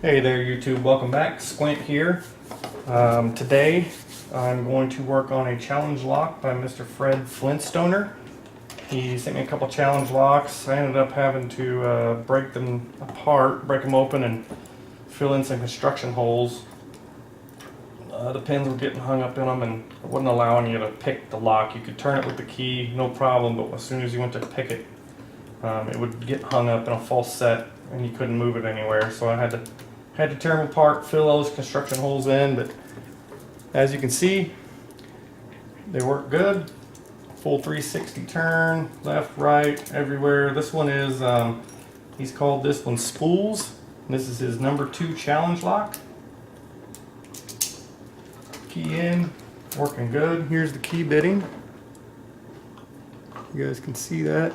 Hey there YouTube, welcome back. Squint here. Today I'm going to work on a challenge lock by Mr. Phred Phlintstoner. He sent me a couple challenge locks. I ended up having to break them apart, break them open and fill in some construction holes. The pins were getting hung up in them and it wasn't allowing you to pick the lock. You could turn it with the key, no problem, but as soon as you went to pick it, it would get hung up in a false set and you couldn't move it anywhere. So I had to tear them apart, fill those construction holes in, but as you can see, they work good. Full 360 turn, left, right, everywhere. This one is, he's called this one Spools. This is his number 2 challenge lock. Key in, working good. Here's the key bitting. You guys can see that.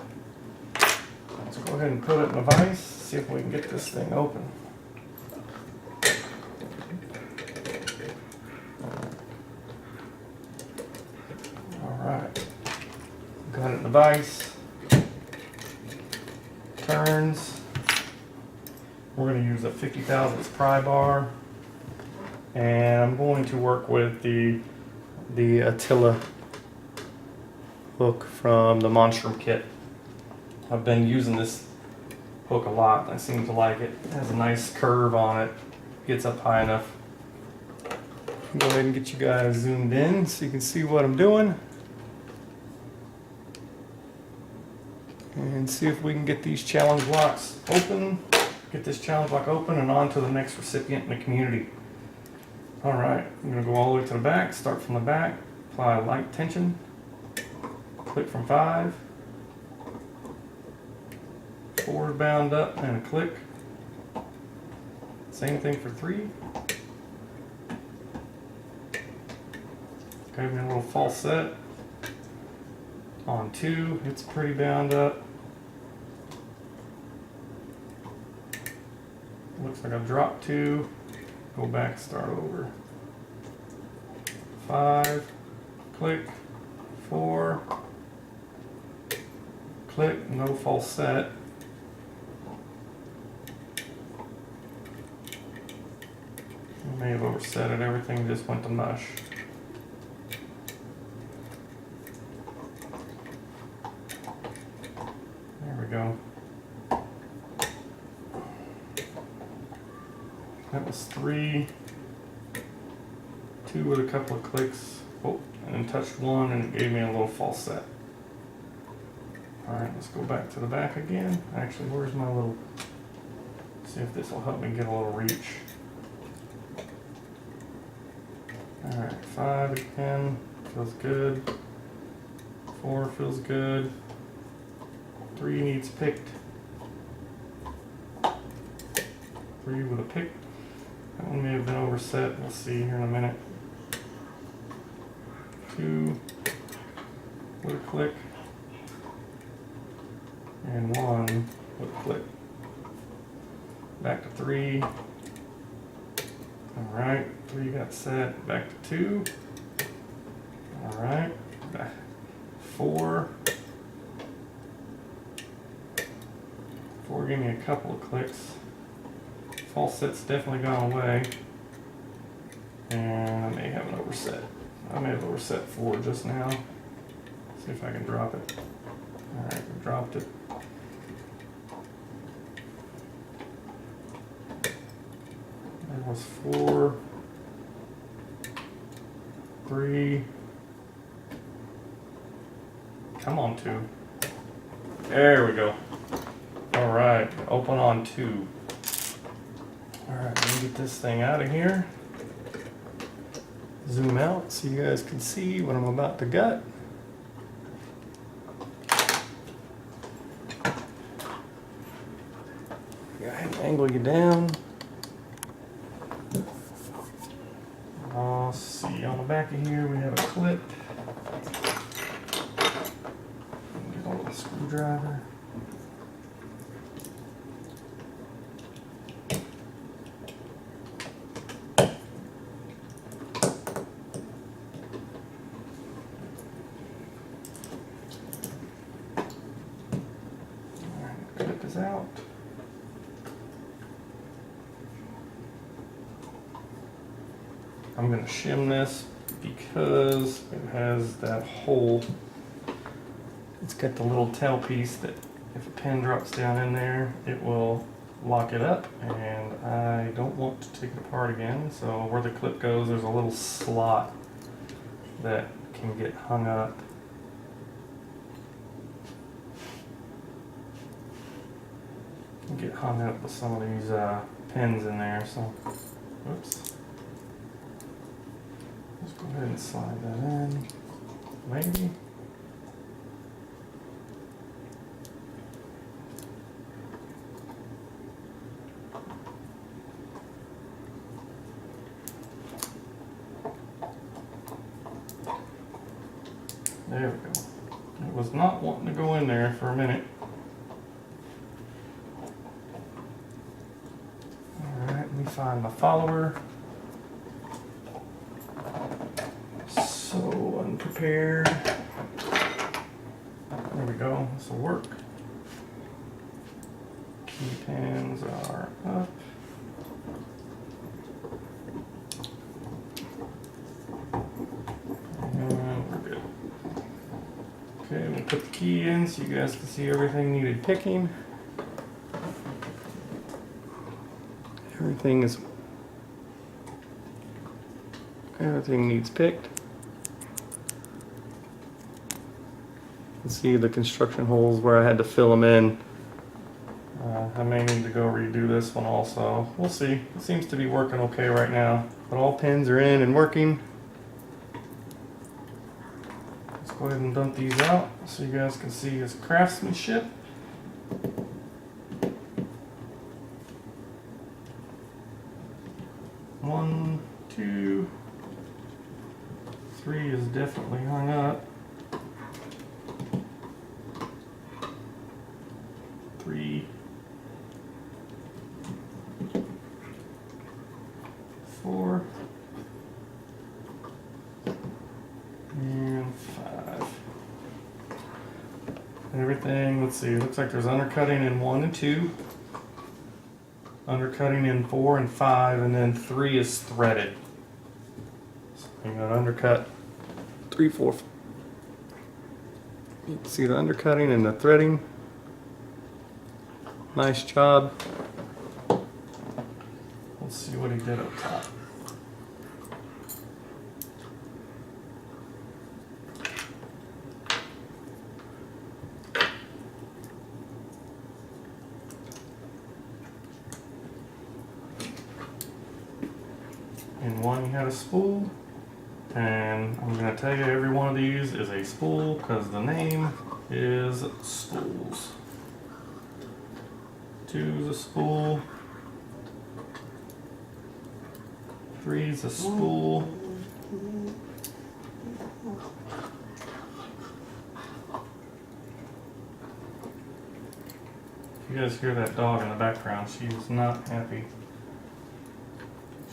Let's go ahead and put it in a vise, see if we can get this thing open. Alright, got it in the vise, turns. We're going to use a 50 thousandths pry bar, and I'm going to work with the Attila hook from the Monstrum kit. I've been using this hook a lot. I seem to like it. It has a nice curve on it, gets up high enough. Go ahead and get you guys zoomed in so you can see what I'm doing. And see if we can get these challenge locks open. Get this challenge lock open and on to the next recipient in the community. Alright, I'm going to go all the way to the back, start from the back, apply light tension, click from 5, forward bound up and a click. Same thing for 3. Gave me a little false set. On 2, it's pretty bound up. Looks like I've dropped 2. Go back, start over. 5, click, 4, click, no false set. I may have overset it, everything just went to mush. There we go. That was 3, 2 with a couple of clicks, oh, and then touched 1 and it gave me a little false set. Alright, let's go back to the back again. Actually, where's my little, see if this will help me get a little reach. Alright, 5 again, feels good. 4 feels good. 3 needs picked. 3 with a pick. That one may have been overset. We'll see here in a minute. 2 with a click. And 1 with a click. Back to 3. Alright, 3 got set. Back to 2. Alright. 4. 4 gave me a couple of clicks. False set's definitely gone away. And I may have an overset. I may have overset 4 just now. See if I can drop it. Alright, I dropped it. There was 4, 3. Come on, 2. There we go. Alright, open on 2. Alright, let me get this thing out of here. Zoom out so you guys can see what I'm about to gut. Go ahead and angle you down. See, on the back of here we have a clip. Get a little screwdriver. Clip is out. I'm going to shim this because it has that hole. It's got the little tail piece that if a pin drops down in there, it will lock it up, and I don't want to take it apart again. So where the clip goes, there's a little slot that can get hung up. Get hung up with some of these pins in there. So, whoops. Let's go ahead and slide that in. Maybe. There we go. It was not wanting to go in there for a minute. Alright, let me find my follower. So unprepared. There we go. This will work. Key pins are up. Okay, we'll put the key in so you guys can see everything needed picking. Everything needs picked. You can see the construction holes where I had to fill them in. I may need to go redo this one also. We'll see. It seems to be working okay right now. But all pins are in and working. Go ahead and dump these out so you guys can see his craftsmanship. One, two, three is definitely hung up. 3, 4, and 5. And everything, let's see, it looks like there's undercutting in 1 and 2, undercutting in 4 and 5, and then 3 is threaded. So you got undercut 3, 4. You can see the undercutting and the threading. Nice job. Let's see what he did up top. In one he had a spool, and I'm going to tell you every one of these is a spool because the name is Spools. 2 is a spool, 3 is a spool, if you guys hear that dog in the background, she is not happy.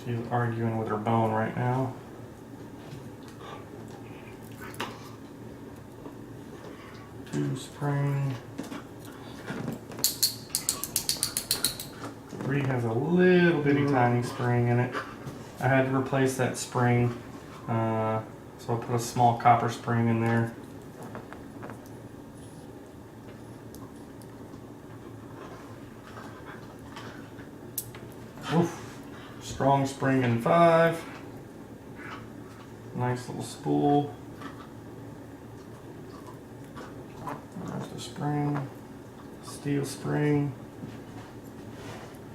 She's arguing with her bone right now. 2 spring. 3 has a little bitty tiny spring in it. I had to replace that spring, so I put a small copper spring in there. Oof. Strong spring in 5. Nice little spool. There's the spring, steel spring,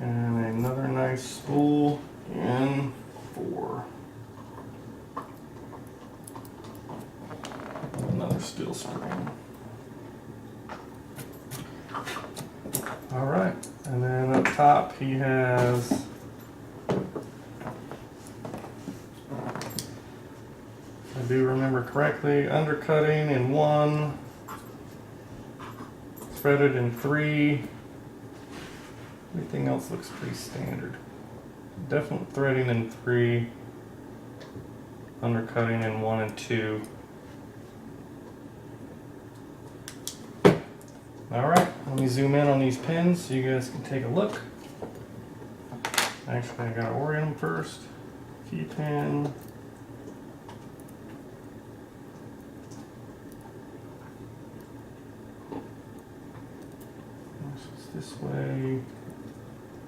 and another nice spool in 4. Another steel spring. All right, and then up top he has I do remember correctly, undercutting in 1, threaded in 3. Everything else looks pretty standard. Definite threading in 3, undercutting in 1 and 2. Alright, let me zoom in on these pins so you guys can take a look. Actually, I gotta orient them first. key pin. This way,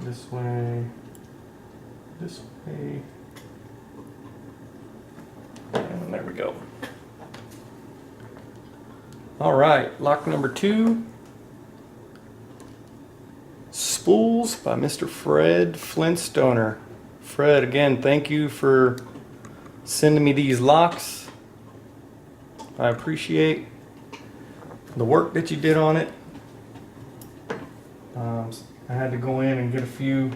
this way, this way, and there we go. All right, lock number 2. Spools by Mr. Phred Phlintstoner. Phred, again, thank you for sending me these locks. I appreciate the work that you did on it. I had to go in and get a few,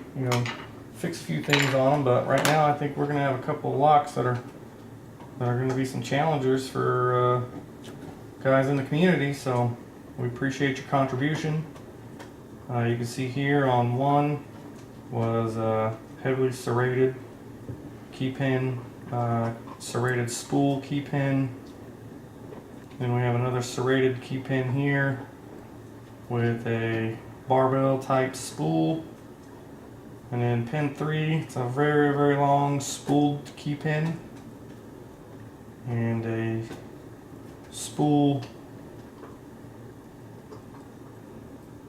fix a few things on them, but right now I think we're going to have a couple of locks that are going to be some challengers for guys in the community, so we appreciate your contribution. You can see here on one was a heavily serrated key pin, serrated spool key pin. Then we have another serrated key pin here with a barbell type spool, and then pin 3, it's a very, very long spooled key pin, and a spool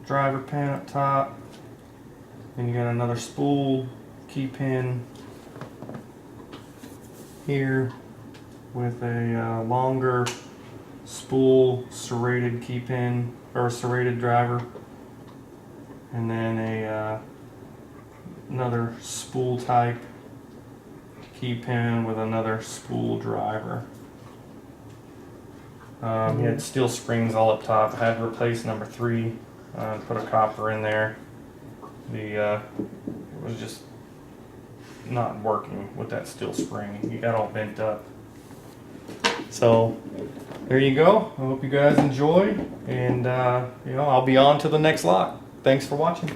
driver pin up top. Then you got another spool key pin here with a longer spool serrated key pin, or serrated driver, and then another spool type key pin with another spool driver. He had steel springs all up top. I had to replace number 3, put a copper in there. It was just not working with that steel spring. He got all bent up. So there you go. I hope you guys enjoy, and I'll be on to the next lock. Thanks for watching.